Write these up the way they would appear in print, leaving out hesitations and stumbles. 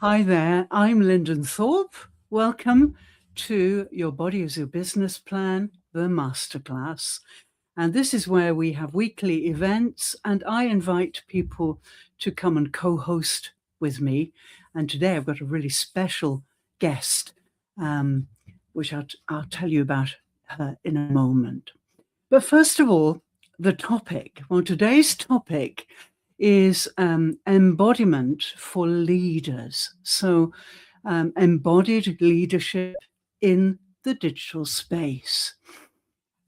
Hi there, I'm Linden Thorp. Welcome to Your Body is Your Business Plan, the Masterclass. And this is where we have weekly events and I invite people to come and co-host with me. And today I've got a really special guest, which I'll tell you about in a moment. But first of all, the topic. Well, today's topic is embodiment for leaders. So embodied leadership in the digital space.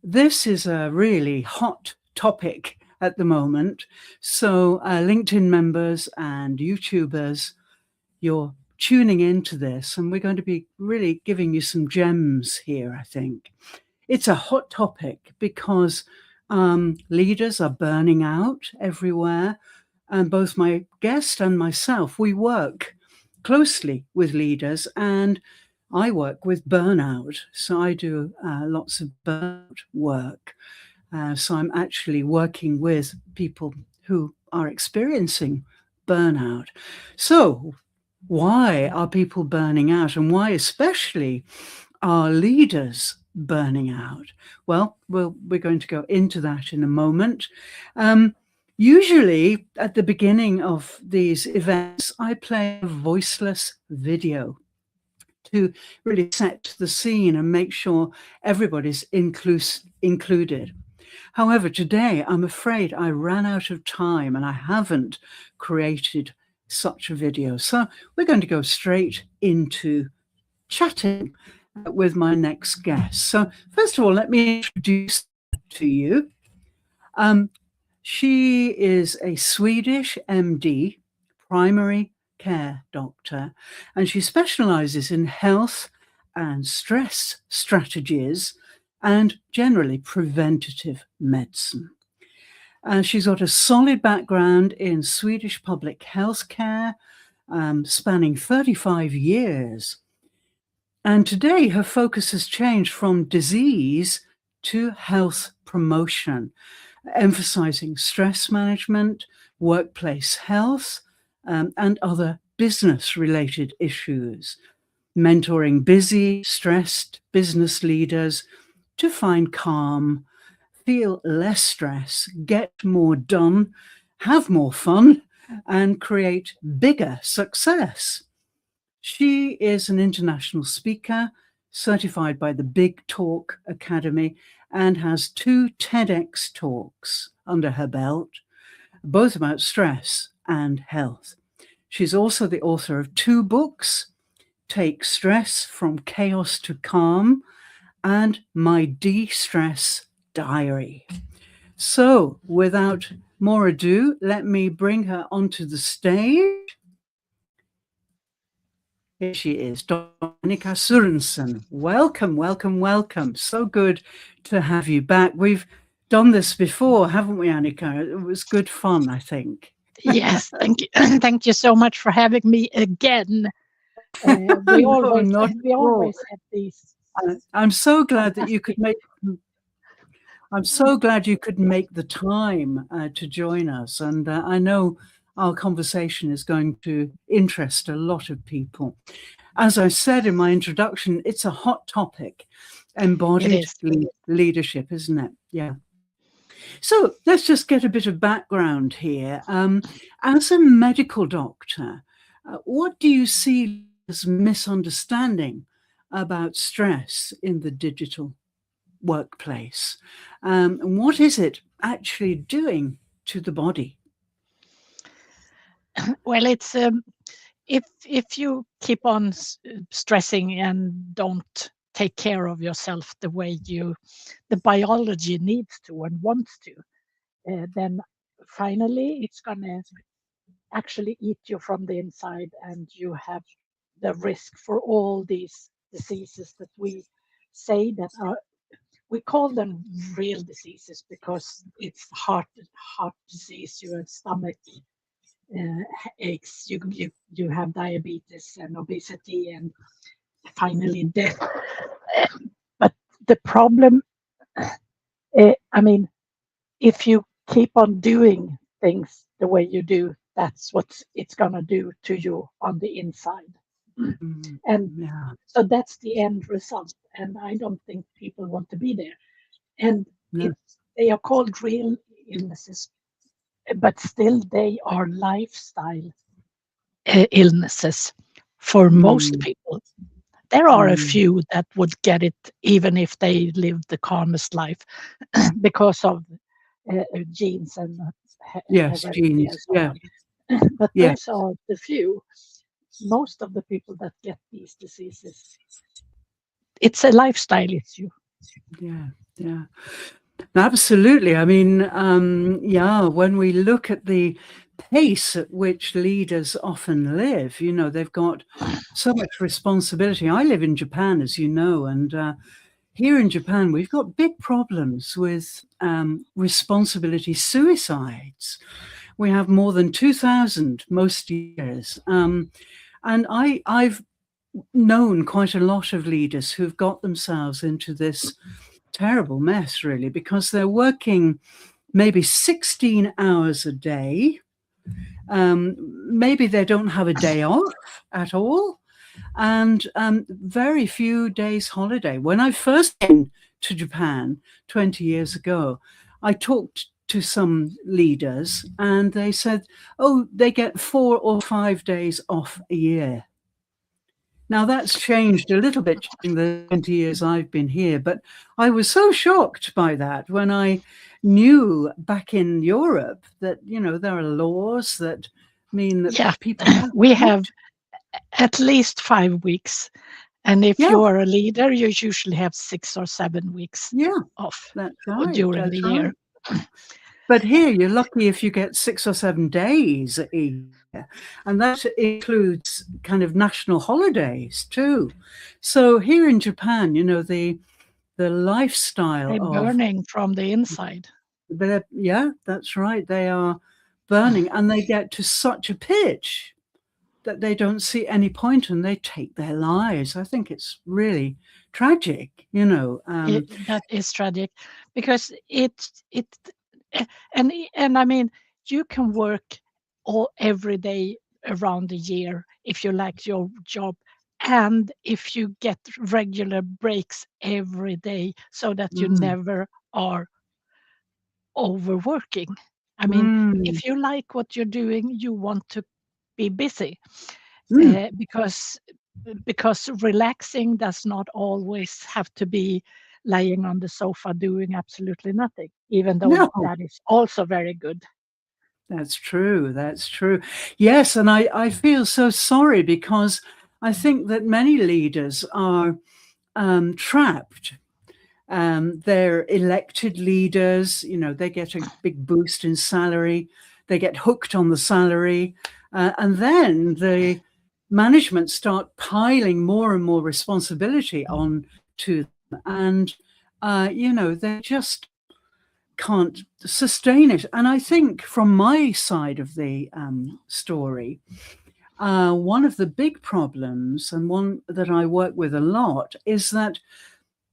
This is a really hot topic at the moment. So LinkedIn members and YouTubers, you're tuning into this and we're going to be really giving you some gems here, I think. It's a hot topic because leaders are burning out everywhere. And both my guest and myself, we work closely with leaders and I work with burnout. So I do lots of burnout work. So I'm actually working with people who are experiencing burnout. So why are people burning out and why especially are leaders burning out? Well, we're going to go into that in a moment. Usually at the beginning of these events, I play a voiceless video to really set the scene and make sure everybody's included. However, today, I'm afraid I ran out of time and I haven't created such a video. So we're going to go straight into chatting with my next guest. So first of all, let me introduce to you. She is a Swedish MD, primary care doctor, and she specializes in health and stress strategies and generally preventative medicine. She's got a solid background in Swedish public health care, spanning 35 years. And today her focus has changed from disease to health promotion, emphasizing stress management, workplace health, and other business-related issues, mentoring busy, stressed business leaders to find calm, feel less stress, get more done, have more fun, and create bigger success. She is an international speaker, certified by the Big Talk Academy, and has 2 TEDx talks under her belt, both about stress and health. She's also the author of 2 books, Take Stress from Chaos to Calm, and My De-Stress Diary. So without more ado, let me bring her onto the stage. Here she is, Annika Sørensen. Welcome, welcome, welcome. So good to have you back. We've done this before, haven't we, Annika? It was good fun, I think. Yes, thank you. Thank you so much for having me again. We always have these. I'm so glad that you could make. I'm so glad you could make the time to join us, and I know our conversation is going to interest a lot of people. As I said in my introduction, it's a hot topic, embodied leadership, isn't it? Yeah. So let's just get a bit of background here. As a medical doctor, what do you see as misunderstanding about stress in the digital workplace? And what is it actually doing to the body? Well, it's if you keep on stressing and don't take care of yourself the way the biology needs to and wants to, then finally it's gonna actually eat you from the inside, and you have the risk for all these diseases that we say that are. We call them real diseases because it's heart disease, you have stomach aches, you have diabetes and obesity, and finally death. But the problem, I mean, if you keep on doing things the way you do, that's what it's going to do to you on the inside. And Yeah. so that's the end result. And I don't think people want to be there. And No. they are called real illnesses, but still they are lifestyle illnesses for most Mm, people. There are a mm. few that would get it even if they lived the calmest life because of genes and Yes, heredity genes. and so Yeah. on. But Yeah. those are the few. Most of the people that get these diseases, it's a lifestyle issue. Yeah. Yeah. Absolutely. I mean, yeah, when we look at the pace at which leaders often live, they've got so much responsibility. I live in Japan, as you know, and here in Japan, we've got big problems with responsibility suicides. We have more than 2,000 most years. And I've known quite a lot of leaders who've got themselves into this terrible mess, really, because they're working maybe 16 hours a day. Maybe they don't have a day off at all, and very few days holiday. When I first came to Japan 20 years ago, I talked to some leaders and they said, oh, they get 4 or 5 days off a year. Now, that's changed a little bit in the 20 years I've been here, but I was so shocked by that when I knew back in Europe that, there are laws that mean that Yeah, people have we not. have at least 5 weeks. And if Yeah, you are a leader, you usually have 6 or 7 weeks yeah, off that's right. during the That's year. right. But here you're lucky if you get 6 or 7 days a year, and that includes kind of national holidays too. So here in Japan, the lifestyle They're of burning from the inside. yeah, that's right. They are burning, and they get to such a pitch that they don't see any point and they take their lives. I think it's really tragic. That is tragic because and I mean you can work all every day around the year if you like your job, and if you get regular breaks every day so that you Mm, never are overworking. I mean, mm, if you like what you're doing, you want to be busy, mm. because relaxing does not always have to be lying on the sofa doing absolutely nothing, even though No. that is also very good. That's true. That's true. Yes, and I feel so sorry because I think that many leaders are trapped. They're elected leaders. They get a big boost in salary. They get hooked on the salary, and then the management start piling more and more responsibility on to them, and they just can't sustain it. And I think from my side of the story, one of the big problems, and one that I work with a lot, is that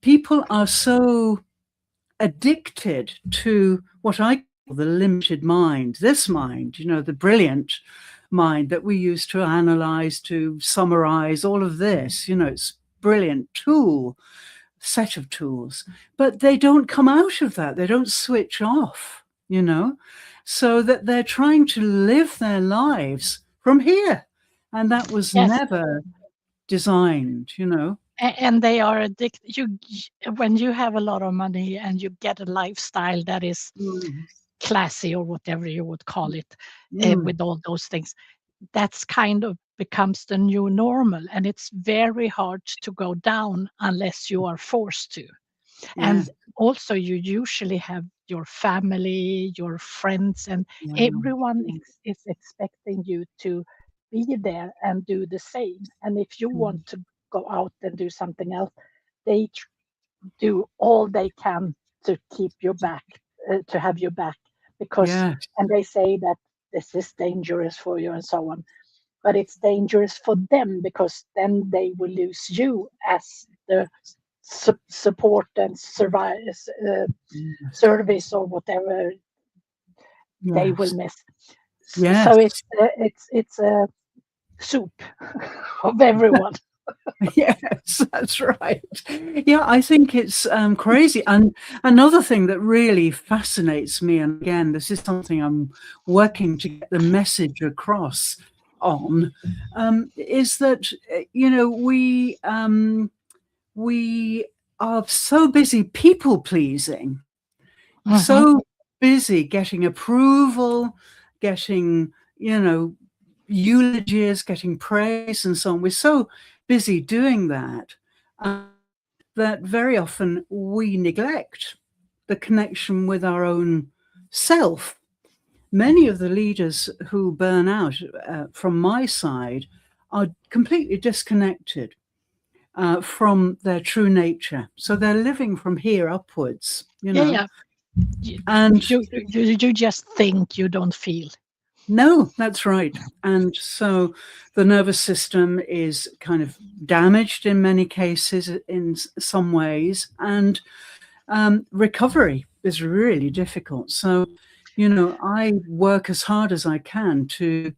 people are so addicted to what I call the limited mind, this mind, the brilliant mind that we use to analyze, to summarize all of this. It's brilliant tool, set of tools, but they don't come out of that. They don't switch off, so that they're trying to live their lives from here. And that was Yes, never designed. and they are addicted. When you have a lot of money and you get a lifestyle that is Mm, classy or whatever you would call it, mm, with all those things, that's kind of becomes the new normal, and it's very hard to go down unless you are forced to. yeah, And also you usually have your family, your friends, and yeah, everyone is expecting you to be there and do the same. And if you mm, want to go out and do something else, they do all they can to keep you back, to have you back, because yeah, and they say that this is dangerous for you and so on, but it's dangerous for them because then they will lose you as the support and yes, service or whatever they will yes, miss. So Yes. it's a soup of everyone. Yes, that's right. Yeah, I think it's crazy. And another thing that really fascinates me, and again, this is something I'm working to get the message across on, is that we are so busy people pleasing, Hmm. so busy getting approval, getting eulogies, getting praise, and so on. We're so busy doing that. That very often we neglect the connection with our own self. Many of the leaders who burn out, from my side, are completely disconnected from their true nature. So they're living from here upwards, Yeah, yeah. You, And you just think, you don't feel. no, that's right. And so the nervous system is kind of damaged in many cases, in some ways, and recovery is really difficult. So, I work as hard as I can to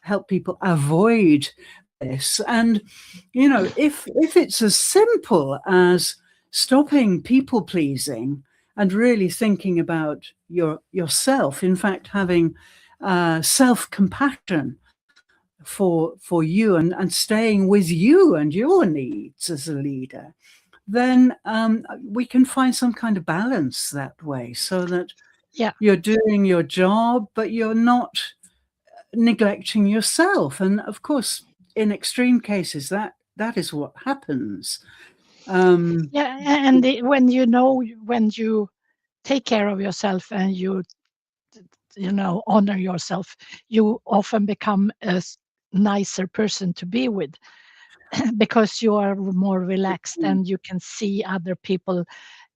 help people avoid this. And, if it's as simple as stopping people pleasing and really thinking about yourself, in fact, having self-compassion for you, and staying with you and your needs as a leader, then we can find some kind of balance that way, so that Yeah. you're doing your job, but you're not neglecting yourself. And of course, in extreme cases, that is what happens. Yeah, and when when you take care of yourself and you honor yourself, you often become a nicer person to be with, because you are more relaxed and you can see other people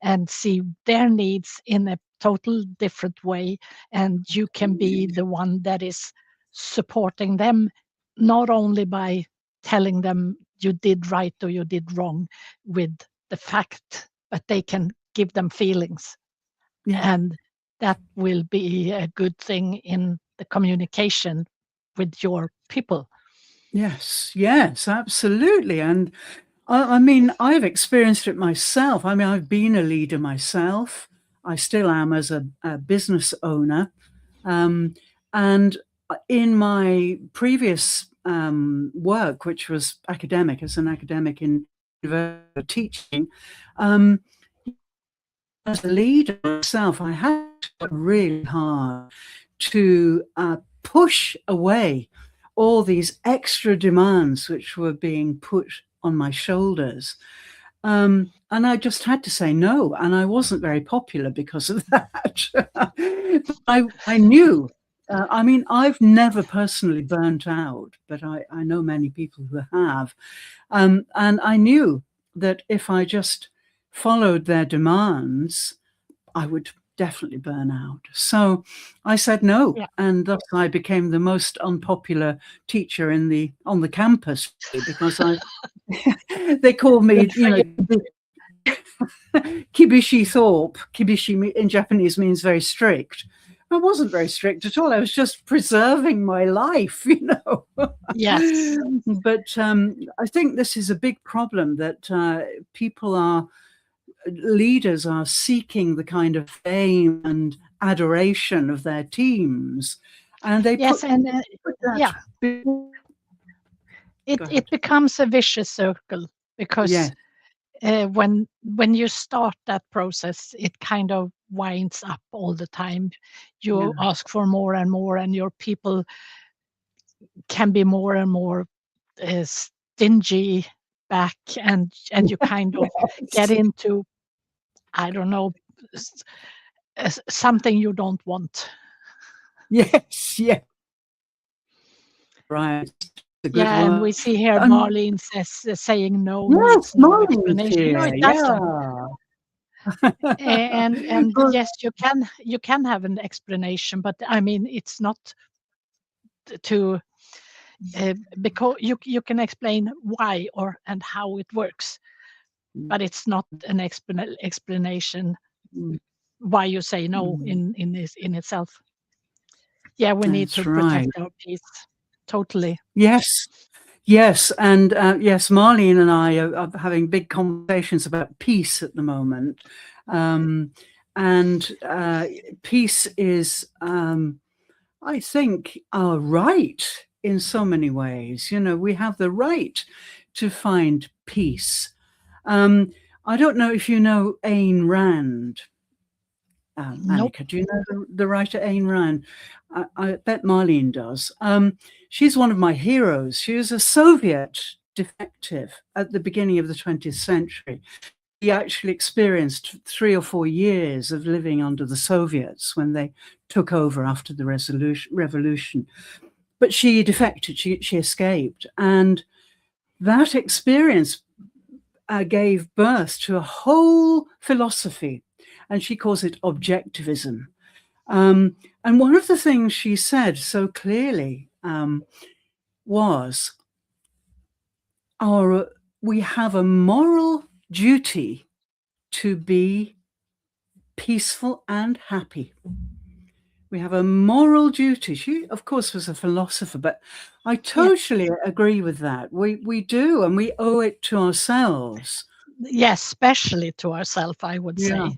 and see their needs in a total different way, and you can be the one that is supporting them, not only by telling them you did right or you did wrong with the fact, but they can give them feelings, Yeah. and that will be a good thing in the communication with your people. Yes, absolutely. And I mean, I've experienced it myself. I mean, I've been a leader myself. I still am as a business owner. Um, and in my previous work, which was academic, as an academic in university teaching, um, as a leader myself, I had to work really hard to push away all these extra demands which were being put on my shoulders. And I just had to say no, and I wasn't very popular because of that. I knew. I mean, I've never personally burnt out, but I know many people who have. And I knew that if I just followed their demands, I would definitely burn out. So I said no, Yeah. and thus I became the most unpopular teacher on the campus, because they called Good me, for you. Kibishi Thorp. Kibishi in Japanese means very strict. I wasn't very strict at all. I was just preserving my life, Yes. But I think this is a big problem, that leaders are seeking the kind of fame and adoration of their teams, and they Yes, and put that. yeah, Go it ahead. becomes a vicious circle, Yeah, because when you start that process, it kind of winds up all the time. You yeah. ask for more and more, and your people can be more and more stingy back, and you kind of get into, I don't know, something you don't want. Yes, yeah, right. A good Yeah, and we word. see here And Marlene says saying no yes, needs no Marley's explanation. No, here. it doesn't. Yeah. And Well, yes, you can have an explanation, but I mean it's not to because you can explain why or and how it works, but it's not an explanation mm, why you say no mm. in itself. Yeah, we need That's to right. protect our peace. Totally. Yes. Yes, and yes, Marlene and I are having big conversations about peace at the moment. And peace is, I think, our right in so many ways. You know, we have the right to find peace. I don't know if you know Ayn Rand. Nope. Annika, do you know the writer Ayn Rand? I bet Marlene does. She's one of my heroes. She was a Soviet defective at the beginning of the 20th century. He actually experienced 3 or 4 years of living under the Soviets when they took over after the revolution. But she defected, she escaped. And that experience gave birth to a whole philosophy, and she calls it objectivism. And one of the things she said so clearly was we have a moral duty to be peaceful and happy. We have a moral duty. She, of course, was a philosopher, but I totally agree with that. We do, and we owe it to ourselves. Yes, especially to ourselves, I would say.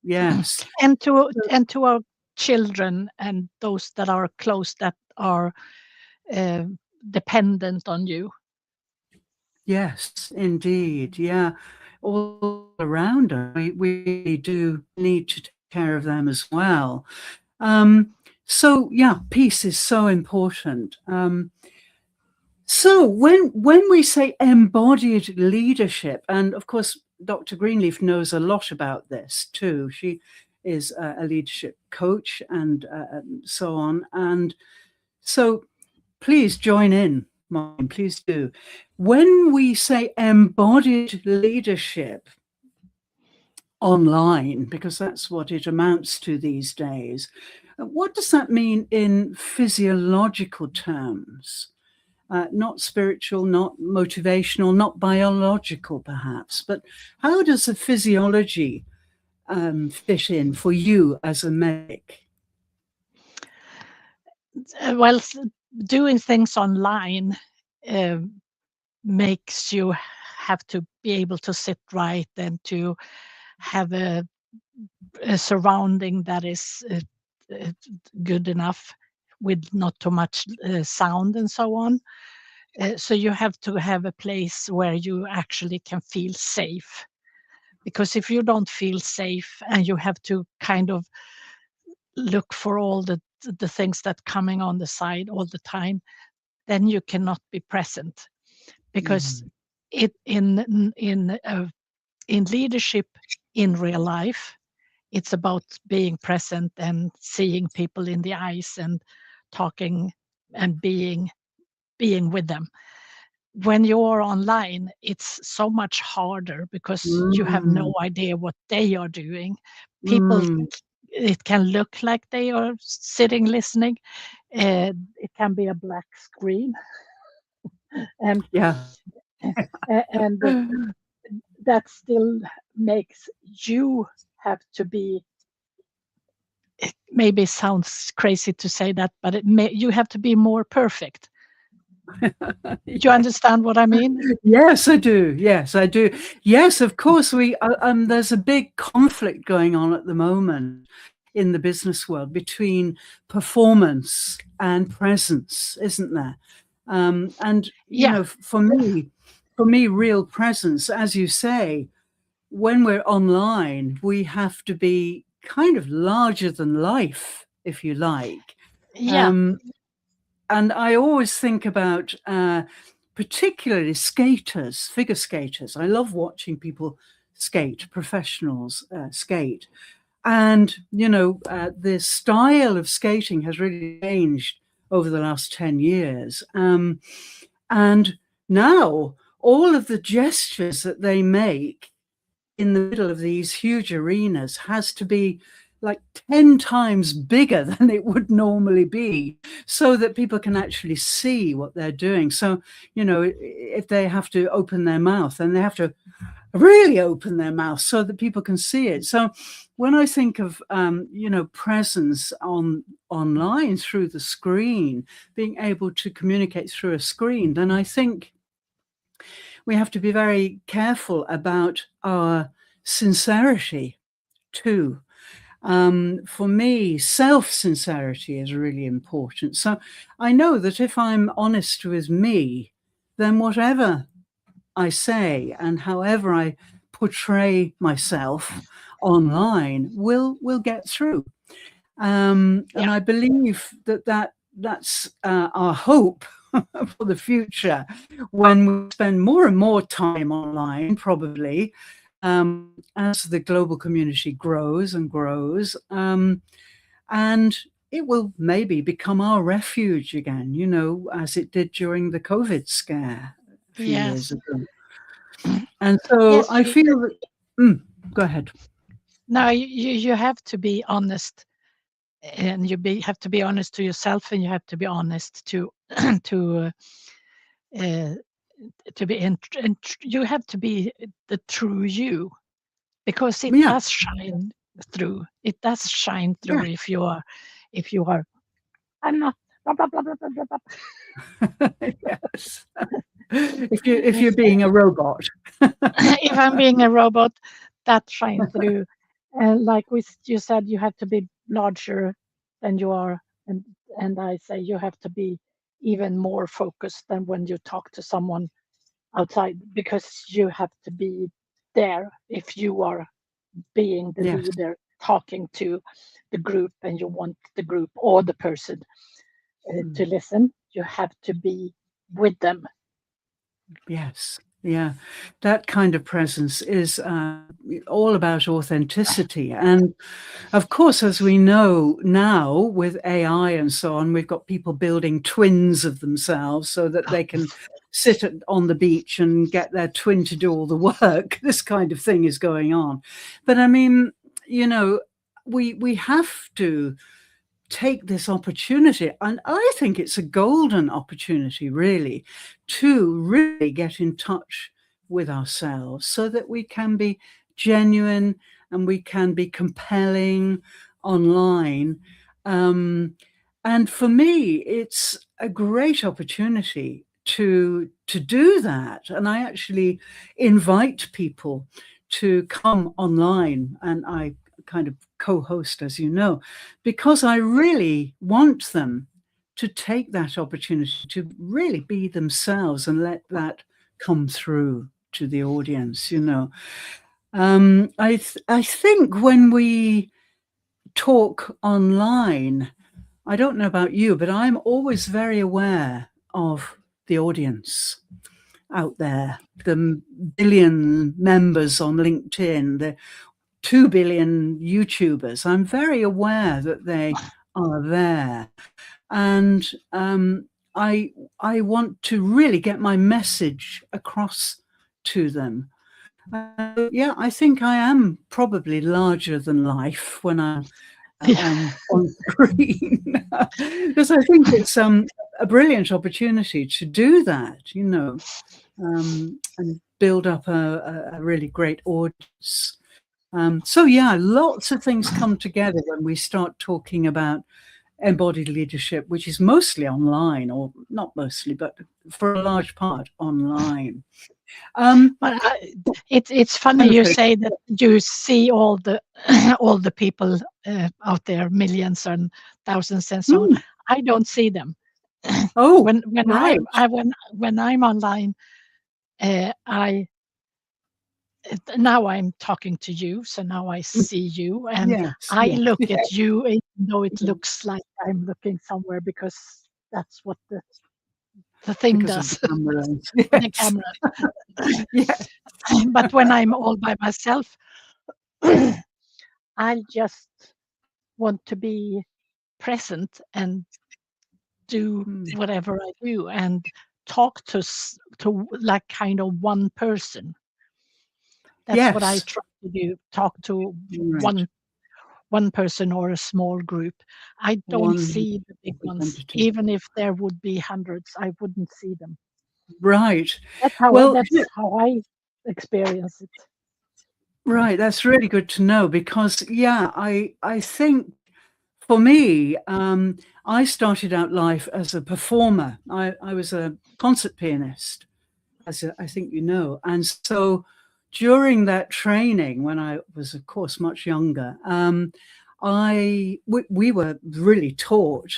Yes. And to our children and those that are close, that are dependent on you. Yes, indeed. Yeah. All around us, we do need to take care of them as well. So yeah, peace is so important. So when we say embodied leadership, and of course, Dr. Greenleaf knows a lot about this too. She is a leadership coach and so on. And so please join in, Martin, please do. When we say embodied leadership online, because that's what it amounts to these days, what does that mean in physiological terms? Not spiritual, not motivational, not biological, perhaps, but how does the physiology fit in for you as a medic? Well, doing things online makes you have to be able to sit right and to have a surrounding that is good enough, with not too much sound and so on. So you have to have a place where you actually can feel safe. Because if you don't feel safe and you have to kind of look for all the things that coming on the side all the time, then you cannot be present. Because it in leadership in real life, it's about being present and seeing people in the eyes and talking and being with them. When you're online, it's so much harder because you have no idea what they are doing. People, it can look like they are sitting listening. It can be a black screen. And and that still makes you have to be, it maybe sounds crazy to say that, but you have to be more perfect. Do you understand what I mean? Yes, I do. Yes, I do. Yes, of course. There's a big conflict going on at the moment in the business world between performance and presence, isn't there? And you know, for me, real presence, as you say, when we're online, we have to be kind of larger than life, if you like. And I always think about particularly skaters, figure skaters. I love watching people skate, professionals skate. And, you know, the style of skating has really changed over the last 10 years. And now all of the gestures that they make in the middle of these huge arenas has to be like 10 times bigger than it would normally be, so that people can actually see what they're doing. So, you know, if they have to open their mouth, then they have to really open their mouth so that people can see it. So when I think of, presence online through the screen, being able to communicate through a screen, then I think we have to be very careful about our sincerity too. For me, self-sincerity is really important. So I know that if I'm honest with me, then whatever I say and however I portray myself online will get through. And Yeah, I believe that's our hope for the future, when we spend more and more time online, probably, as the global community grows and grows. And it will maybe become our refuge again, as it did during the COVID scare a few years yes, ago. And so yes. I feel that, go ahead. No, you have to be honest, and have to be honest to yourself, and you have to be honest to to uh, to be and you have to be the true you, because it Yeah, does shine through. It does shine yeah. through if you are. I'm not. Blah, blah, blah, blah, blah, blah, Yes. If you're being a robot. if I'm being a robot, that shines through. And like you said, you have to be larger than you are, and I say you have to be even more focused than when you talk to someone outside, because you have to be there if you are being the Yes. leader, talking to the group, and you want the group or the person to listen. You have to be with them. Yes. Yeah. That kind of presence is all about authenticity. And of course, as we know now with AI and so on, we've got people building twins of themselves so that they can sit on the beach and get their twin to do all the work. This kind of thing is going on. But I mean, we have to take this opportunity, and I think it's a golden opportunity, really, to really get in touch with ourselves so that we can be genuine and we can be compelling online. And for me, it's a great opportunity to do that. And I actually invite people to come online, and I kind of co-host, as you know, because I really want them to take that opportunity to really be themselves and let that come through to the audience. I think when we talk online, I don't know about you, but I'm always very aware of the audience out there, the billion members on LinkedIn, the 2 billion YouTubers. I'm very aware that they are there. And I want to really get my message across to them. Yeah, I think I am probably larger than life when I'm on screen, because I think it's a brilliant opportunity to do that, and build up a really great audience. So yeah, lots of things come together when we start talking about embodied leadership, which is mostly online, or not mostly, but for a large part online. But it's funny you say that you see all the all the people out there, millions and thousands and so on. I don't see them. Oh, when right. when I'm online, I now I'm talking to you, so now I see you, and Yes, I yes, look yes. at you, even though it looks like I'm looking somewhere, because that's what the thing Because of does. the cameras. The Yes. camera. Yes. But when I'm all by myself, I just want to be present and do whatever I do and talk to like kind of one person. That's what I Yes. try to do. Talk to Right. one person or a small group. I don't One see the big ones. representative. Even if there would be hundreds, I wouldn't see them. Right. That's how Well, that's how I experience it. Right, that's really good to know because, yeah, I think for me, I started out life as a performer. I was a concert pianist, I think you know. And so during that training, when I was, of course, much younger, we were really taught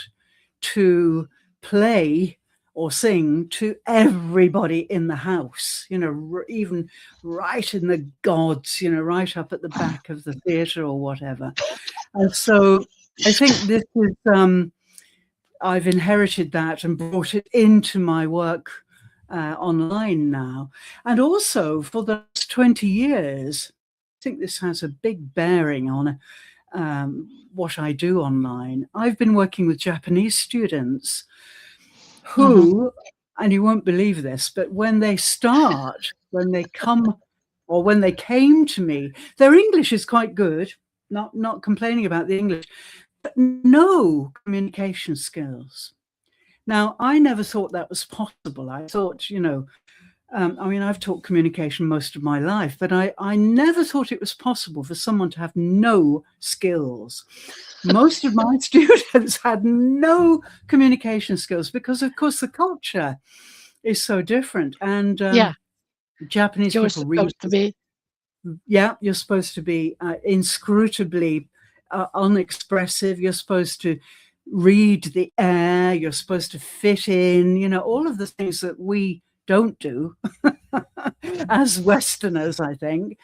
to play or sing to everybody in the house, you know, even right in the gods, you know, right up at the back of the theatre or whatever. And so I think this is, I've inherited that and brought it into my work online now. And also for the last 20 years, I think this has a big bearing on what I do online. I've been working with Japanese students who, and you won't believe this, but when they come or when they came to me, their English is quite good, not complaining about the English, but no communication skills. Now, I never thought that was possible. I thought, you know, I mean, I've taught communication most of my life, but I never thought it was possible for someone to have no skills. Most of my students had no communication skills because, of course, the culture is so different. And Japanese You're people really, supposed to be. yeah, you're supposed to be inscrutably unexpressive. You're supposed to read the air. You're supposed to fit in, you know, all of the things that we don't do as Westerners, I think.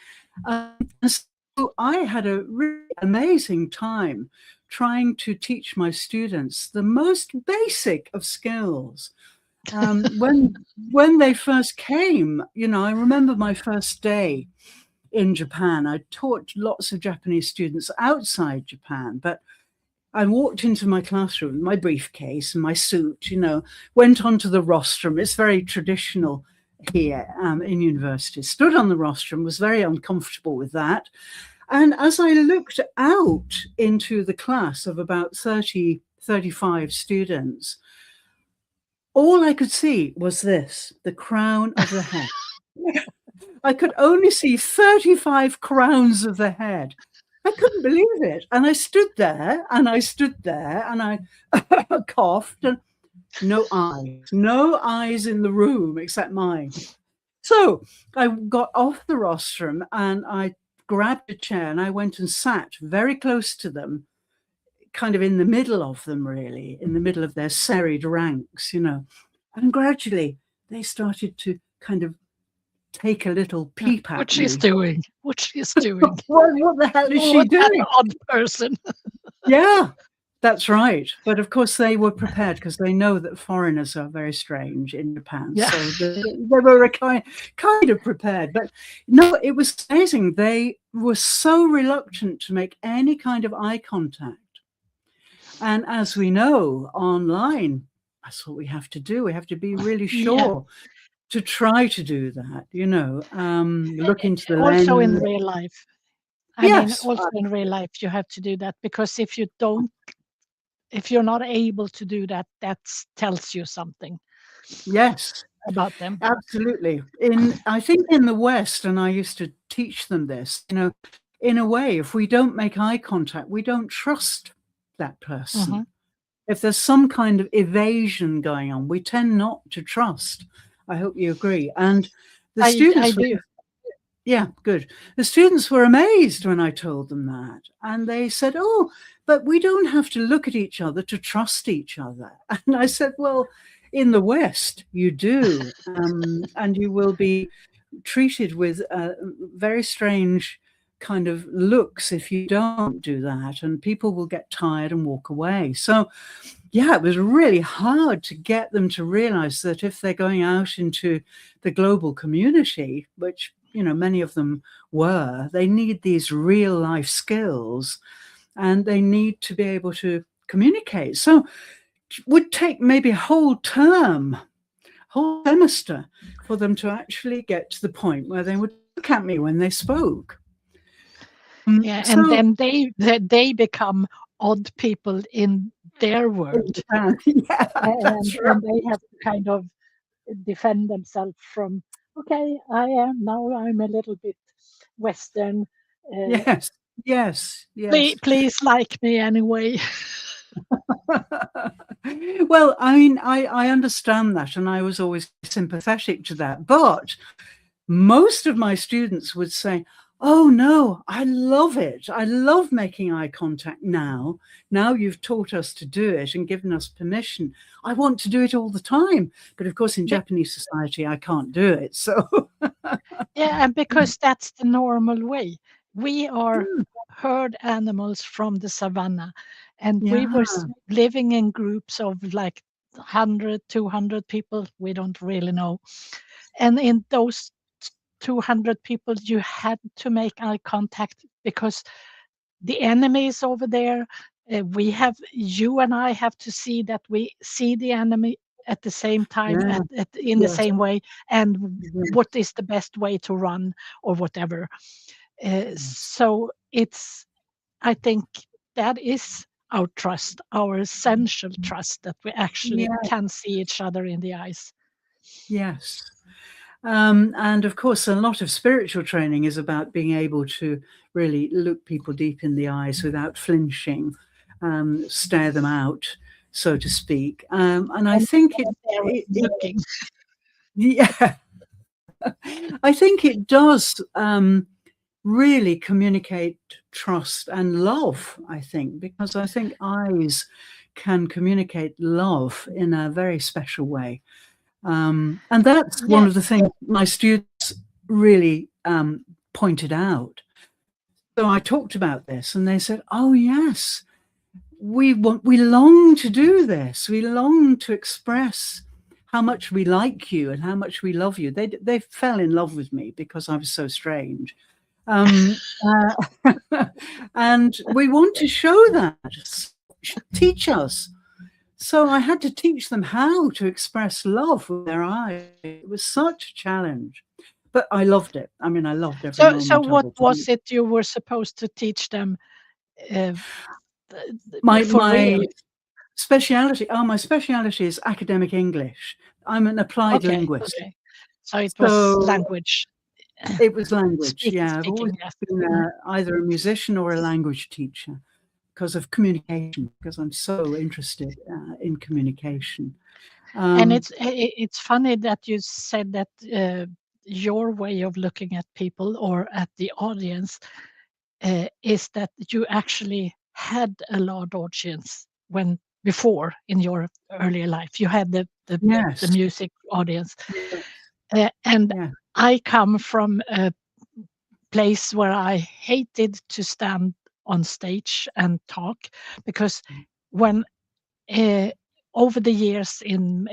So I had a really amazing time trying to teach my students the most basic of skills. When they first came, you know, I remember my first day in Japan. I taught lots of Japanese students outside Japan, but I walked into my classroom, my briefcase and my suit, you know, went onto the rostrum. It's very traditional here in universities. Stood on the rostrum, was very uncomfortable with that. And as I looked out into the class of about 30, 35 students, all I could see was this, the crown of the head. I could only see 35 crowns of the head. I couldn't believe it. And I stood there and I coughed and no eyes in the room except mine. So I got off the rostrum and I grabbed a chair and I went and sat very close to them, kind of in the middle of them, really, in the middle of their serried ranks, you know. And gradually they started to kind of take a little peep at what me. she's doing. What the hell is she doing? An odd person. Yeah, that's right. But of course they were prepared because they know that foreigners are very strange in Japan. Yeah. So they were kind of prepared. But no, it was amazing. They were so reluctant to make any kind of eye contact. And as we know, online, that's what we have to do. We have to be really sure to try to do that, you know, look into the lens. Also in real life. I mean, also in real life, you have to do that because if you're not able to do that, that tells you something. Yes. About them. Absolutely. I think in the West, and I used to teach them this, you know, in a way, if we don't make eye contact, we don't trust that person. If there's some kind of evasion going on, we tend not to trust. I hope you agree. And the students do. Yeah, good. The students were amazed when I told them that. And they said, oh, but we don't have to look at each other to trust each other. And I said, well, in the West, you do. And you will be treated with very strange kind of looks if you don't do that. And people will get tired and walk away. So, yeah, it was really hard to get them to realize that if they're going out into the global community, which, you know, many of them were, they need these real life skills and they need to be able to communicate. So it would take maybe a whole term, whole semester for them to actually get to the point where they would look at me when they spoke. Yeah, and then they become odd people in their world. Yeah, and they have to kind of defend themselves from okay, I am now. I'm a little bit Western. Uh, Yes, yes, please, yes. please like me anyway. Well, I mean, I understand that, and I was always sympathetic to that. But most of my students would say, "Oh no, I love it. I love making eye contact now. Now you've taught us to do it and given us permission. I want to do it all the time." But of course, in Be- Japanese society, I can't do it. So, Yeah, and because that's the normal way. We are herd animals from the savannah, and we yeah, were living in groups of like 100, 200 people. We don't really know. And in those 200 people, you had to make eye contact because the enemy is over there. You and I have to see that we see the enemy at the same time, yeah, in the yes, same way, and yeah, what is the best way to run or whatever. yes, So I think that is our trust, our essential trust that we actually yeah, can see each other in the eyes. yes. And of course, a lot of spiritual training is about being able to really look people deep in the eyes without flinching, stare them out, so to speak. And I And think they're looking. yeah, I think it does really communicate trust and love. I think because I think eyes can communicate love in a very special way. And that's one Yeah. of the things my students really pointed out. So I talked about this, and they said, "Oh yes, we long to do this. We long to express how much we like you and how much we love you." They fell in love with me because I was so strange, and we want to show that. Teach us. So I had to teach them how to express love with their eyes. It was such a challenge, but I loved it. I mean, I loved every So moment of what it. was it you were supposed to teach them uh, My for my real? speciality. Oh, my speciality is academic English. I'm an applied Okay, linguist, okay. So it was so language, it was language. Yeah, I've always speaking, yes. been Mm. either a musician or a language teacher because of communication. Because I'm so interested in communication. And Um, it's funny that you said that your way of looking at people or at the audience is that you actually had a large audience when before in your earlier life. You had the yes. music audience. Yes. And Yeah. I come from a place where I hated to stand on stage and talk because when uh, over the years in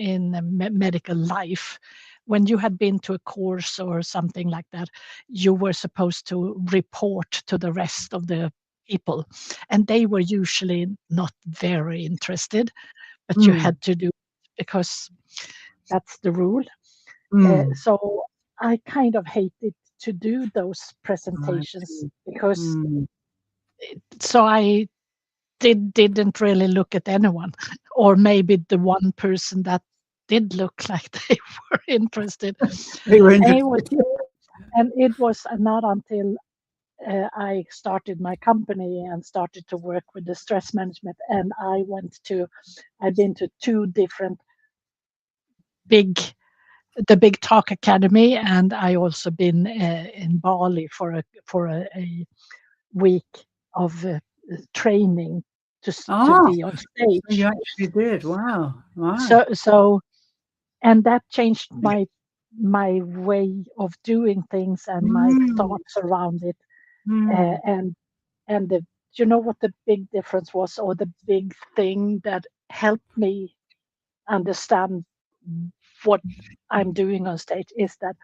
medical life, when you had been to a course or something like that, you were supposed to report to the rest of the people, and they were usually not very interested, but you Mm, had to do it because that's the rule. mm. So I kind of hated to do those I presentations see. because Mm. so I didn't really look at anyone, or maybe the one person that did look like they were interested. They were And it was interested. not until I started my company and started to work with the stress management, and I've been to two different big the Big Talk Academy, and I also been in Bali for a week of training to Ah, be on so you stage. actually did. Wow. Wow. So and that changed my way of doing things and my Mm, thoughts around it. Uh, mm. and and the you know what the big difference was, or the big thing that helped me understand what I'm doing on stage is that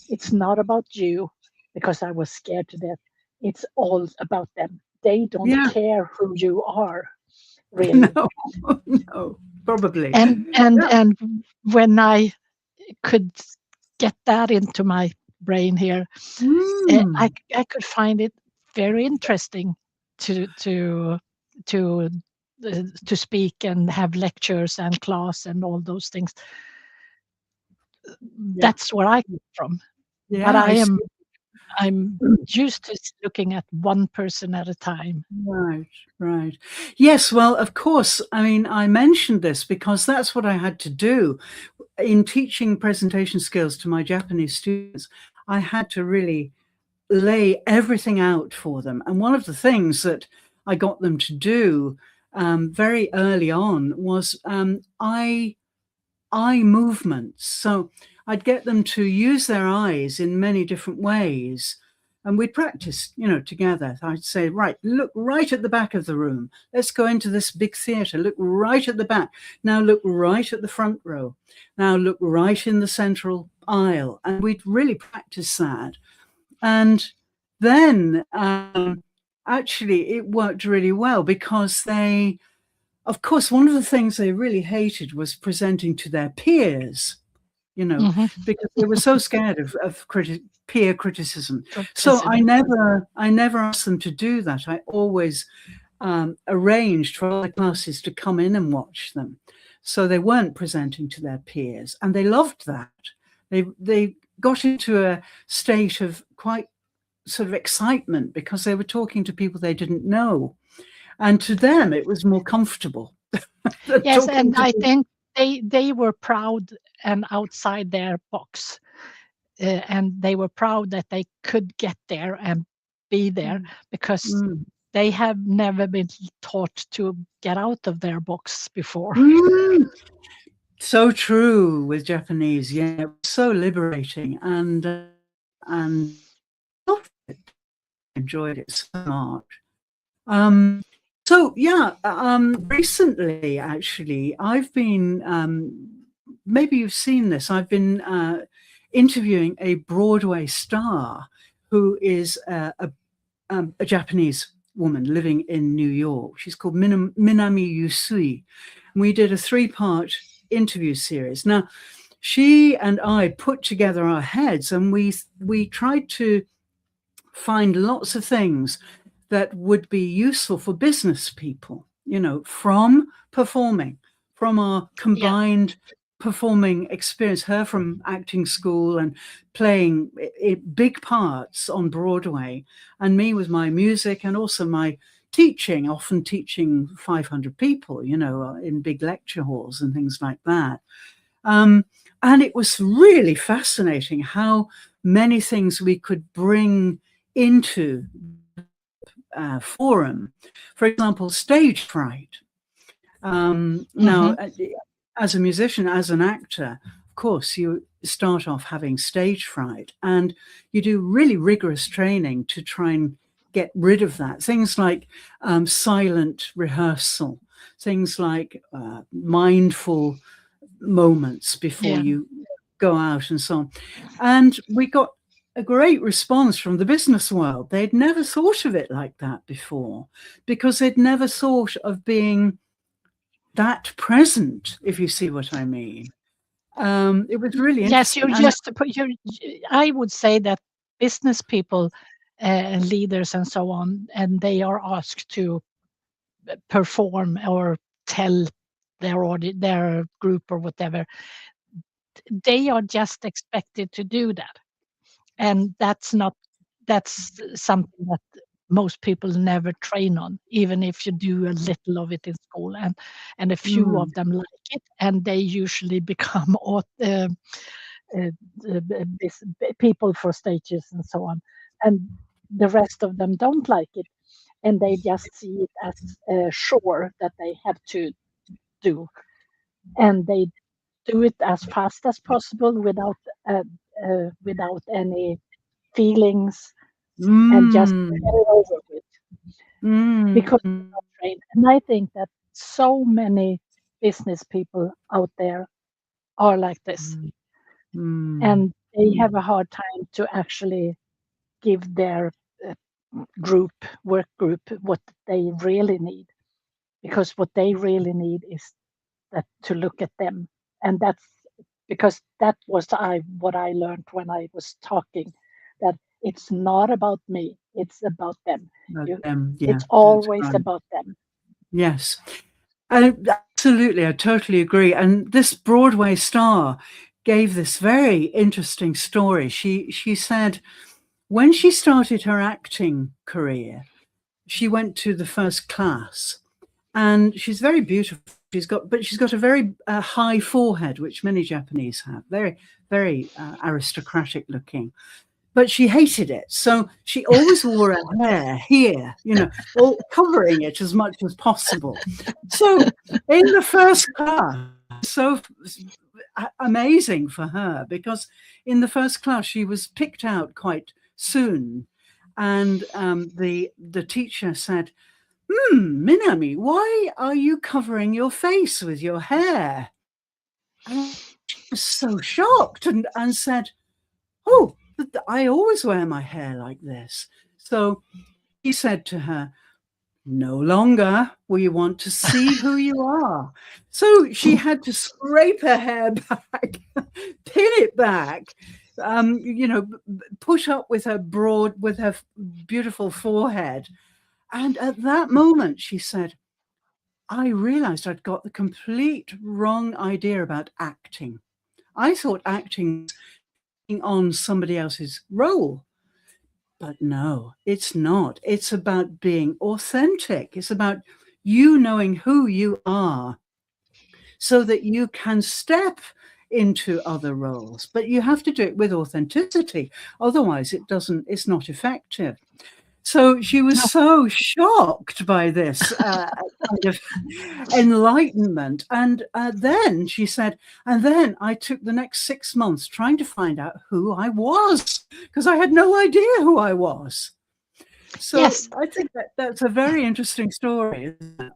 it's not about you, because I was scared to death. It's all about them. They don't Yeah. care who you are, really. No, no, probably. And Yeah. when I could get that into my brain here, Mm. I could find it very interesting to to to to speak and have lectures and class and all those things. that's where I come from. Yeah, But I see. I'm used to looking at one person at a time. Right, right. Yes, well, of course. I mean, I mentioned this because that's what I had to do in teaching presentation skills to my Japanese students. I had to really lay everything out for them. And one of the things that I got them to do very early on was eye movements. So I'd get them to use their eyes in many different ways. And we'd practice, together. I'd say, right, look right at the back of the room. Let's go into this big theater. Look right at the back. Now look right at the front row. Now look right in the central aisle. And we'd really practice that. And then actually it worked really well because they, of course, one of the things they really hated was presenting to their peers, because they were so scared of peer criticism. So I never asked them to do that. I always arranged for other classes to come in and watch them. So they weren't presenting to their peers, and they loved that. They got into a state of quite sort of excitement because they were talking to people they didn't know. And to them, it was more comfortable. Yes, and I think they were proud and outside their box. And they were proud that they could get there and be there because they have never been taught to get out of their box before. So true with Japanese. Yeah, it was so liberating, and enjoyed it so much. So yeah, recently actually, I've been maybe you've seen this. I've been interviewing a Broadway star who is a Japanese woman living in New York. She's called Minami Yusui. We did a 3-part interview series. Now, she and I put together our heads, and we tried to find lots of things that would be useful for business people, from performing, from our combined performing experience, her from acting school and playing big parts on Broadway, and me with my music and also my teaching, often teaching 500 people, in big lecture halls and things like that. And it was really fascinating how many things we could bring into forum. For example, stage fright. Now, as a musician, as an actor, of course, you start off having stage fright, and you do really rigorous training to try and get rid of that. Things like silent rehearsal, things like mindful moments before you go out and so on. And we got a great response from the business world. They'd never thought of it like that before, because they'd never thought of being that present, if you see what I mean. It was really interesting. Yes, I would say that business people and leaders and so on, and they are asked to perform or tell their group or whatever, they are just expected to do that. And that's something that most people never train on, even if you do a little of it in school, and a few of them like it, and they usually become people for stages and so on, and the rest of them don't like it, and they just see it as a chore that they have to do, and they do it as fast as possible without any feelings, and just get it over with, because they're not trained. And I think that so many business people out there are like this, and they have a hard time to actually give their work group what they really need, because what they really need is that to look at them, and that's because that was what I learned when I was talking, that it's not about me, it's about them. It's always about them. Yes, absolutely. I totally agree. And this Broadway star, gave this very interesting story. She said when she started her acting career, she went to the first class, and she's very beautiful. She's got a very high forehead, which many Japanese have, very, very aristocratic looking. But she hated it. So she always wore her hair here, all covering it as much as possible. So in the first class, so amazing for her, because in the first class, she was picked out quite soon. And the teacher said, Minami, why are you covering your face with your hair? And she was so shocked and said, oh, I always wear my hair like this. So he said to her, no longer we want to see who you are. So she had to scrape her hair back, pin it back, push up with her beautiful forehead. And at that moment, she said, I realized I'd got the complete wrong idea about acting. I thought acting was on somebody else's role. But no, it's not. It's about being authentic. It's about you knowing who you are so that you can step into other roles. But you have to do it with authenticity. Otherwise, it's not effective. So she was so shocked by this kind of enlightenment. And then she said, and then I took the next 6 months trying to find out who I was, because I had no idea who I was. So yes. I think that's a very interesting story, isn't it?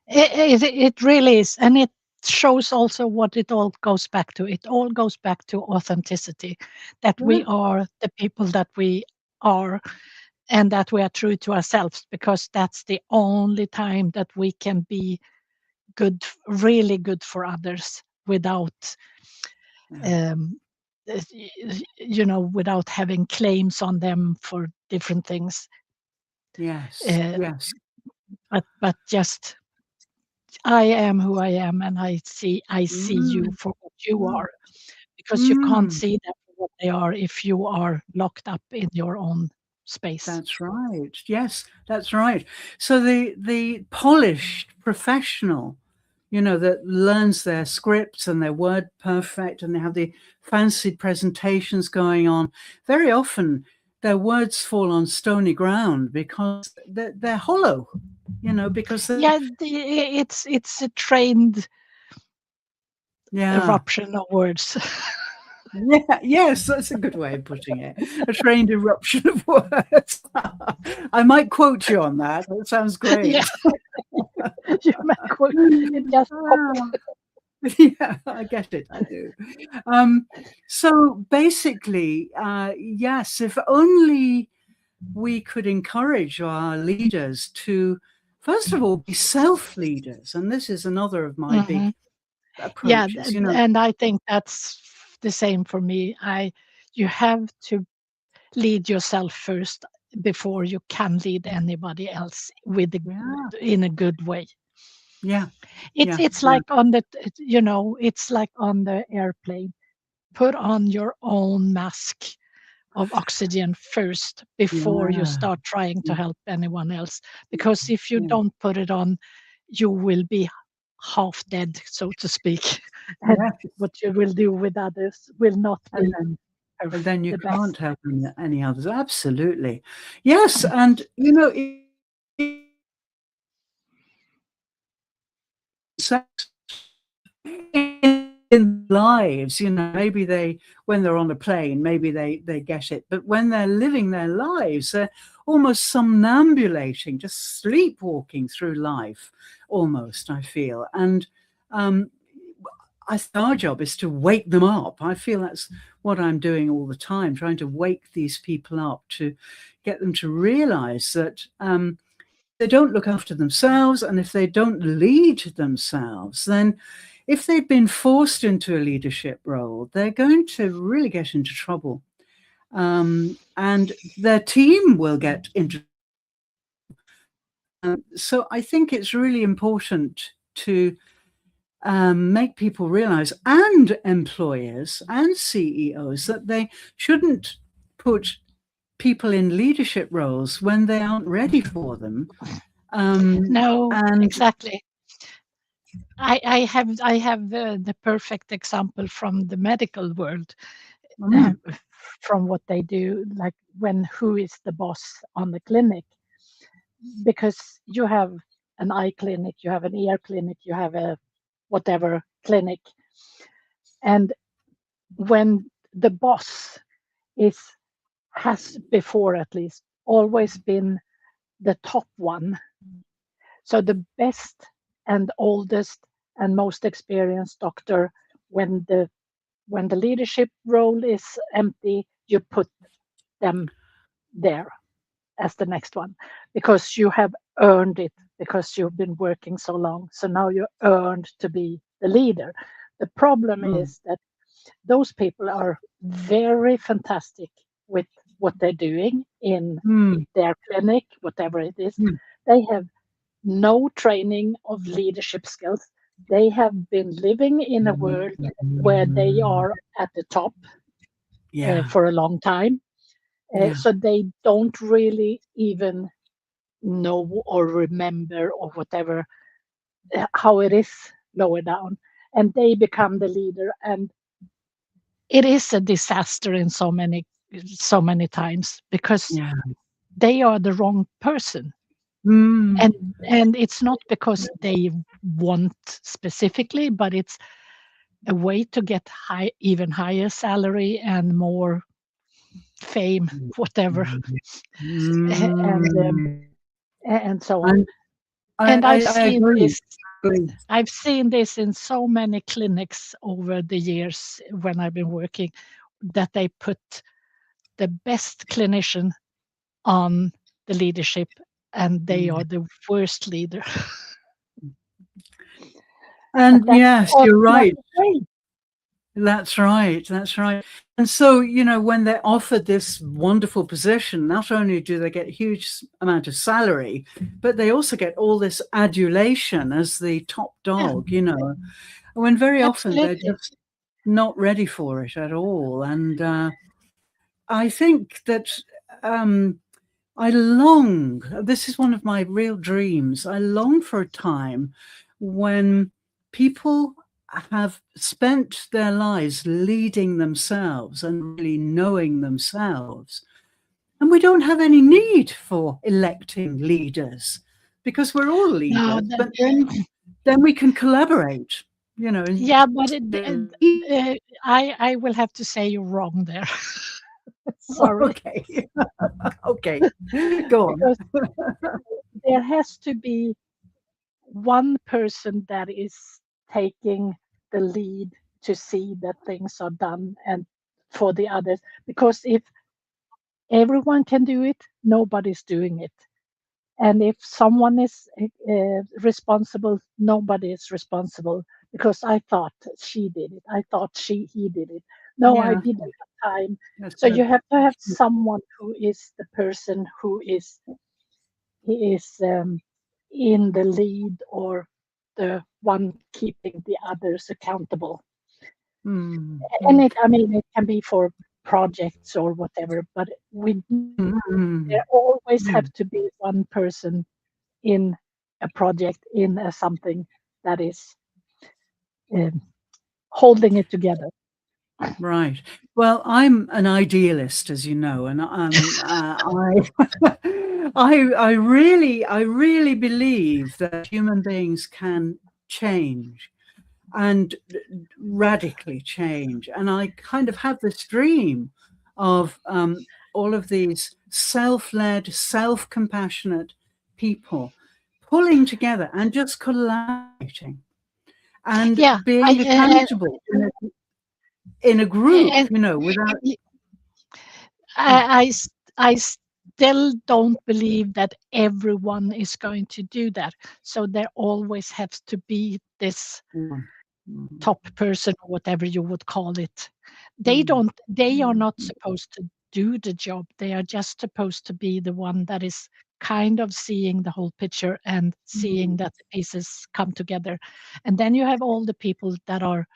It really is. And it shows also what it all goes back to. It all goes back to authenticity, that we are the people that we are, and that we are true to ourselves, because that's the only time that we can be good, really good for others, without without having claims on them for different things. Yes. Yes. But just, I am who I am, and I see you for what you are, because you can't see them for what they are if you are locked up in your own space. That's right. Yes, that's right. So the polished professional, that learns their scripts and their word perfect, and they have the fancy presentations going on, very often their words fall on stony ground because they're hollow, because it's a trained eruption of words. Yeah, yes, that's a good way of putting it. A trained eruption of words. I might quote you on that. That sounds great. Yeah. You might quote it just yeah, I get it. I do. So basically, yes, if only we could encourage our leaders to, first of all, be self-leaders. And this is another of my big approaches. And I think that's the same for me. You have to lead yourself first before you can lead anybody else in a good way. Yeah. It's like on the it's like on the airplane. Put on your own mask of oxygen first before you start trying to help anyone else, because if you don't put it on, you will be half dead, so to speak. And what you will do with others will not be. But then you can't help any others. Absolutely. Yes. And, in lives, maybe when they're on a plane, maybe they get it. But when they're living their lives, they're almost somnambulating, just sleepwalking through life, almost, I feel. And our job is to wake them up. I feel that's what I'm doing all the time, trying to wake these people up, to get them to realize that they don't look after themselves, and if they don't lead themselves, then if they've been forced into a leadership role, they're going to really get into trouble. And their team will get into so I think it's really important to make people realize, and employers and CEOs, that they shouldn't put people in leadership roles when they aren't ready for them. No, And exactly. I have the perfect example from the medical world, mm, from what they do, like when who is the boss on the clinic, because you have an eye clinic, you have an ear clinic, you have a whatever clinic, and when the boss is has before at least always been the top one, so the best and oldest and most experienced doctor, when the leadership role is empty, you put them there as the next one, because you have earned it, because you've been working so long. So now you earned to be the leader. The problem mm, is that those people are very fantastic with what they're doing in mm, their clinic, whatever it is. mm, They have no training of leadership skills. They have been living in a world where they are at the top yeah, for a long time. yeah, So they don't really even know or remember or whatever how it is lower down. And they become the leader. And it is a disaster in so many times, because yeah. they are the wrong person. Mm, And it's not because they want specifically, but it's a way to get even higher salary and more fame, whatever, and mm. and so on. And And I've I seen agree. this. Agree. I've seen this in so many clinics over the years when I've been working, that they put the best clinician on the leadership, and they are Mm. the worst leader. But And that's yes, you're right. automatic way. That's right. That's right. And so, when they're offered this wonderful position, not only do they get a huge amount of salary, but they also get all this adulation as the top Yeah, dog, when very often they're absolutely. just not ready for it at all. And I think that um, this is one of my real dreams. I long for a time when people have spent their lives leading themselves and really knowing themselves. And we don't have any need for electing leaders, because we're all No, leaders, but then we can collaborate, yeah, but and I will have to say you're wrong there. Sorry, okay. Okay. Go on. because there has to be one person that is taking the lead to see that things are done and for the others. Because if everyone can do it, nobody's doing it. And if someone is responsible, nobody is responsible, because I thought she did it. I thought he did it. No, I Yeah, didn't have time. that's So good. you have to have someone who is the person who is he is in the lead, or the one keeping the others accountable. Mm, And mm, I mean, it can be for projects or whatever, but there mm, always yeah, have to be one person in a project, in a something that is um, holding it together. right. Well, I'm an idealist, as you know, and I really believe that human beings can change and radically change. And I kind of have this dream of all of these self-led, self-compassionate people pulling together and just collaborating and Yeah, being accountable in a group, and without. I, I s- I still don't believe that everyone is going to do that. So there always has to be this Mm, mm, top person, or whatever you would call it. mm, They are not supposed to do the job. They are just supposed to be the one that is kind of seeing the whole picture and seeing that the pieces come together. And then you have all the people that are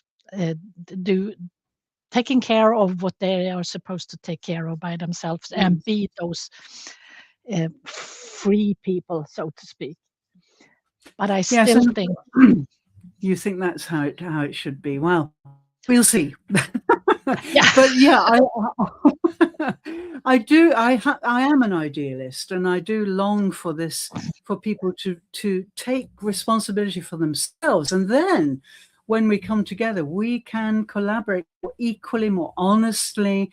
taking care of what they are supposed to take care of by themselves and be those free people, so to speak. But I still think you think that's how it should be. Well, we'll see. Yeah. But yeah, I do. I am an idealist, and I do long for this, for people to take responsibility for themselves, and then when we come together, we can collaborate more equally, more honestly,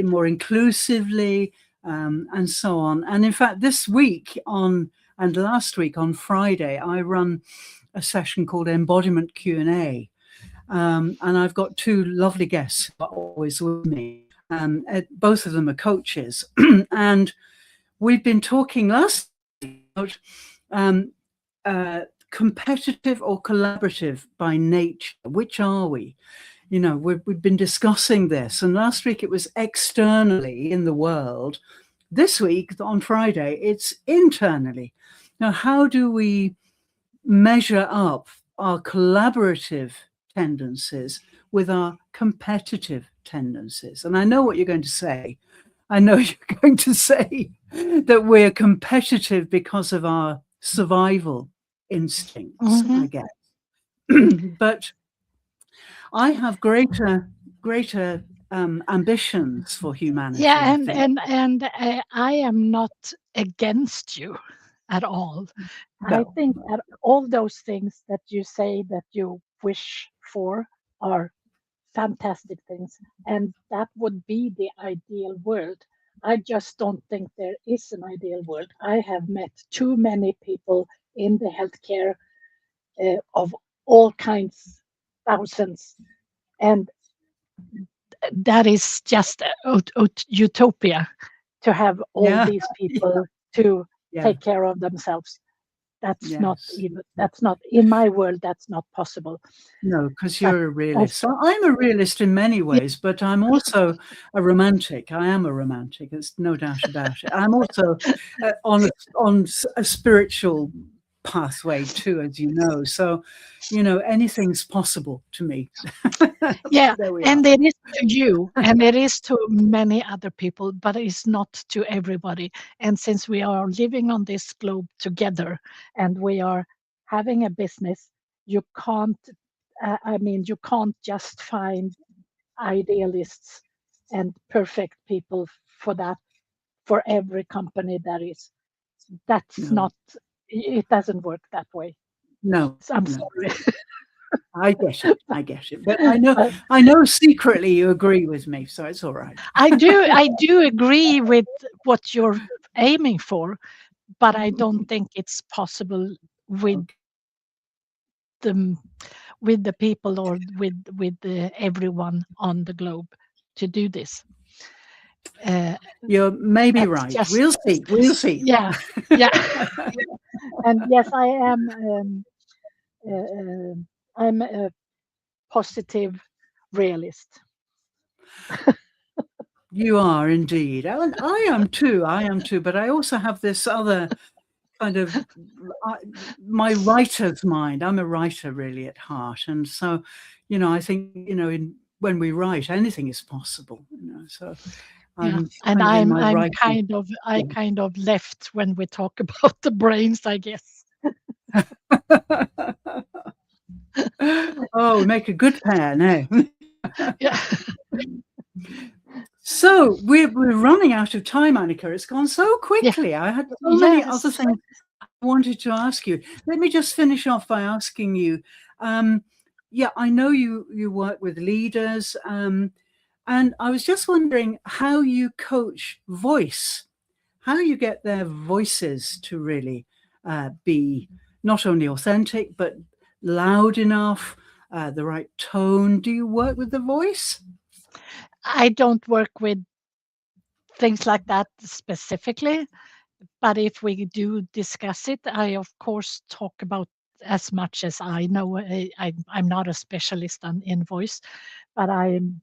more inclusively, and so on. And in fact, this week and last week on Friday, I run a session called Embodiment Q&A. And I've got two lovely guests who are always with me. Both of them are coaches. And we've been talking last about competitive or collaborative by nature. Which are we? You know, we've been discussing this. And last week it was externally in the world. This week, on Friday, it's internally. Now, how do we measure up our collaborative tendencies with our competitive tendencies? And I know what you're going to say. I know you're going to say that we're competitive because of our survival instincts, I guess. But I have greater ambitions for humanity. Yeah, and I am not against you at all. No. I think that all those things that you say that you wish for are fantastic things, and that would be the ideal world. I just don't think there is an ideal world. I have met too many people in the healthcare of all kinds, thousands, and that is just utopia to have all these people to take care of themselves. That's not even, that's not in my world, that's not possible. No, because you're a realist. So I'm a realist in many ways, but I'm also a romantic. I am a romantic. There's no doubt about it. I'm also on a spiritual pathway too, as you know. So, you know, anything's possible to me. Yeah, and it is to you, and it is to many other people, but it's not to everybody. And since we are living on this globe together, and we are having a business, you can't. You can't just find idealists and perfect people for that, for every company that is. That's not. It doesn't work that way. No, I'm sorry. I get it. But I know secretly you agree with me, so it's all right. I do agree with what you're aiming for, but I don't think it's possible with the people or with everyone on the globe to do this. You're maybe right. We'll see. We'll see. Yeah. And yes, I am. I'm a positive realist. You are indeed. And I am too. But I also have this other kind of my writer's mind. I'm a writer really at heart. And so, you know, I think, you know, when we write, anything is possible, you know. So and I'm kind of left when we talk about the brains, I guess. Oh, make a good pair now. Yeah. So we're running out of time, Annika. It's gone so quickly. I had so many other things I wanted to ask you. Let me just finish off by asking you. I know you work with leaders, and I was just wondering how you coach voice, how you get their voices to really be not only authentic but loud enough, the right tone. Do you work with the voice? I don't work with things like that specifically, but if we do discuss it, I of course talk about as much as I know. I'm not a specialist in voice, but I'm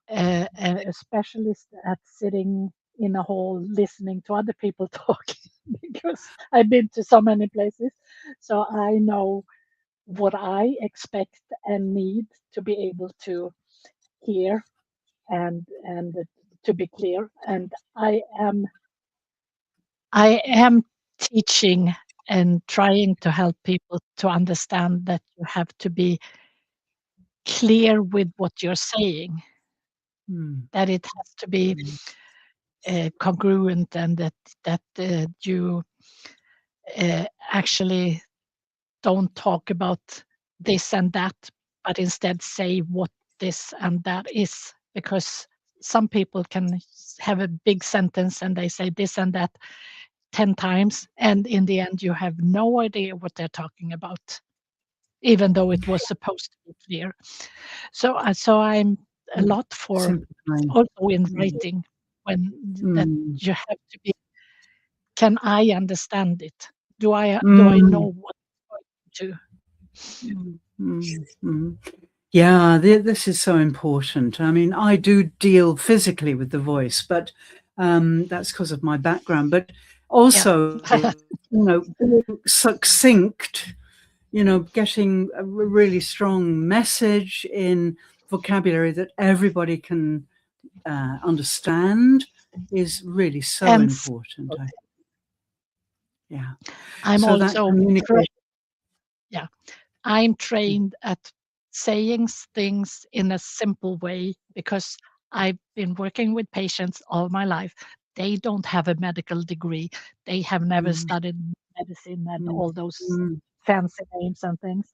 a specialist at sitting in a hall listening to other people talking because I've been to so many places. So I know what I expect and need to be able to hear and to be clear. And I am teaching and trying to help people to understand that you have to be clear with what you're saying, that it has to be congruent, and that you actually don't talk about this and that, but instead say what this and that is. Because some people can have a big sentence and they say this and that 10 times, and in the end, you have no idea what they're talking about, even though it was supposed to be clear. So I'm a lot for Simplifying. also in writing when that Mm. you have to be, can I understand it? Do I Mm. know what I'm going to? Mm. Yeah, this is so important. I mean, I do deal physically with the voice, but that's because of my background. But Yeah. also, being succinct, getting a really strong message in vocabulary that everybody can understand is really so And important. Yeah. I'm So that also communication. yeah, I'm trained at saying things in a simple way because I've been working with patients all my life. They don't have a medical degree. They have never Mm, studied medicine and mm, all those mm, fancy names and things.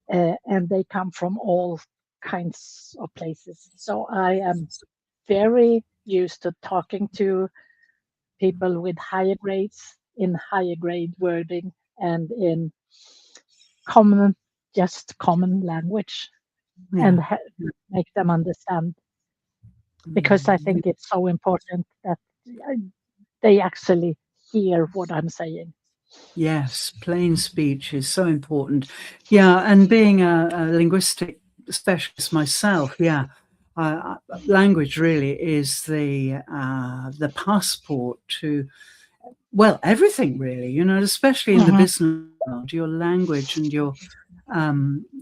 And they come from all kinds of places. So I am very used to talking to people with higher grades in higher grade wording and in common, just common language, yeah. and make them understand, because I think it's so important that uh, they actually hear what I'm saying. Yes, plain speech is so important. Yeah, and being a linguistic specialist myself, yeah, language really is the passport to, well, everything really, especially in the Mhm. business world. Your language and your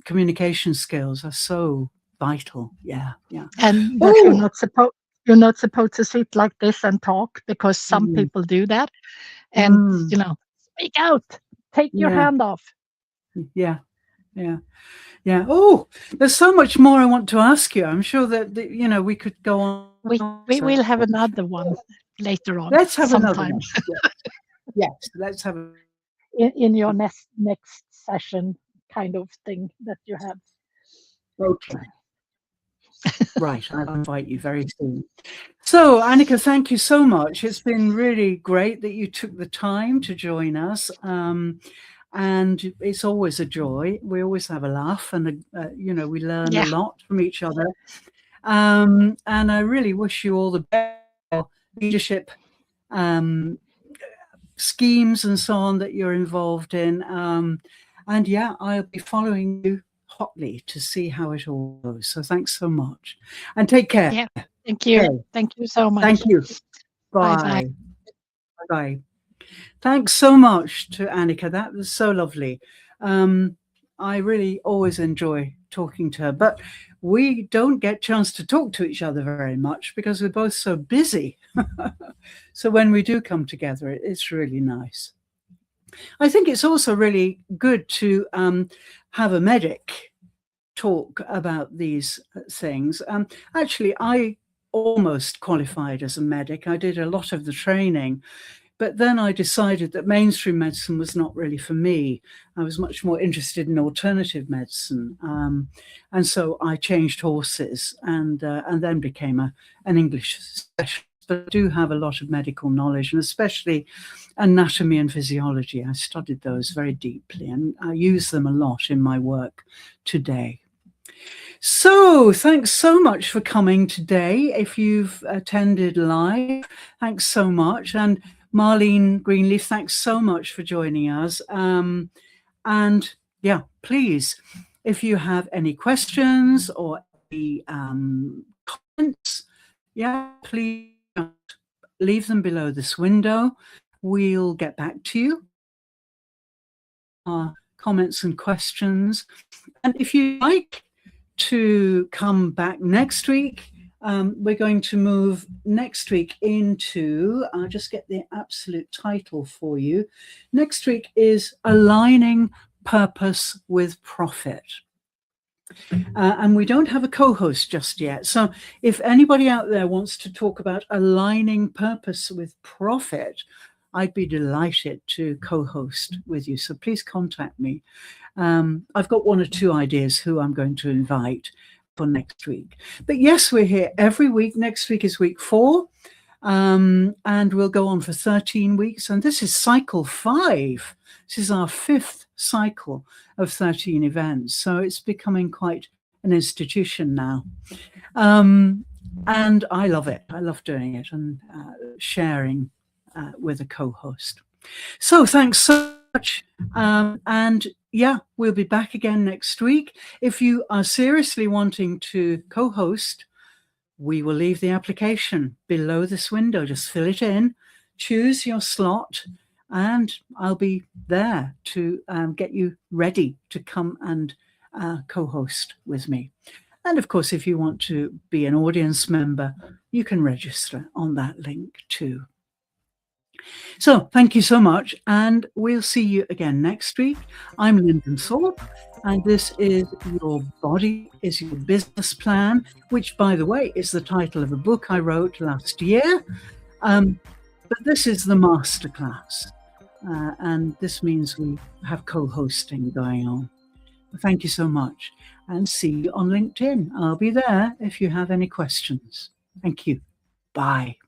communication skills are so vital. Yeah, yeah. And that Oh, you're not supposed to sit like this and talk, because some mm, people do that. And mm, speak out, take your yeah, hand off. yeah, yeah. Yeah. Oh, there's so much more I want to ask you. I'm sure that we could go on. We So will have another one later on let's have another sometime one. Yeah. Yes, let's have. in your next session kind of thing that you have. Okay. Right. I'll invite you very soon. So, Annika, thank you so much. It's been really great that you took the time to join us. And it's always a joy. We always have a laugh, and we learn a Yeah. lot from each other. And I really wish you all the best leadership um, schemes and so on that you're involved in. And yeah, I'll be following you hotly to see how it all goes. So thanks so much, and take care. Yeah. Thank you. Okay, Thank you so much. thank you. Bye bye. Bye. Bye. Thanks so much to Annika. That was so lovely. I really always enjoy talking to her, but we don't get a chance to talk to each other very much because we're both so busy. So when we do come together, it's really nice. I think it's also really good to have a medic talk about these things. Actually, I almost qualified as a medic. I did a lot of the training, but then I decided that mainstream medicine was not really for me. I was much more interested in alternative medicine. And so I changed horses and then became an English specialist. But I do have a lot of medical knowledge, and especially anatomy and physiology. I studied those very deeply, and I use them a lot in my work today. So, thanks so much for coming today. If you've attended live, thanks so much. And Marlene Greenleaf, thanks so much for joining us. And yeah, please, if you have any questions or any comments, yeah, please leave them below this window. We'll get back to you. Comments and questions. And if you'd like to come back next week, we're going to move next week into, I'll just get the absolute title for you. Next week is Aligning Purpose with Profit. And we don't have a co-host just yet. So if anybody out there wants to talk about aligning purpose with profit, I'd be delighted to co-host with you. So please contact me. I've got one or two ideas who I'm going to invite for next week. But yes, we're here every week. Next week is week 4. And we'll go on for 13 weeks. And this is cycle 5. This is our 5th cycle of 13 events. So it's becoming quite an institution now. And I love it. I love doing it and sharing with a co-host. So thanks so much. And yeah, we'll be back again next week. If you are seriously wanting to co-host, we will leave the application below this window. Just fill it in, choose your slot, and I'll be there to get you ready to come and co-host with me. And of course, if you want to be an audience member, you can register on that link too. So thank you so much, and we'll see you again next week. I'm Linden Thorp, and this is Your Body is Your Business Plan, which, by the way, is the title of a book I wrote last year. But this is the Masterclass, and this means we have co-hosting going on. Thank you so much, and see you on LinkedIn. I'll be there if you have any questions. Thank you. Bye.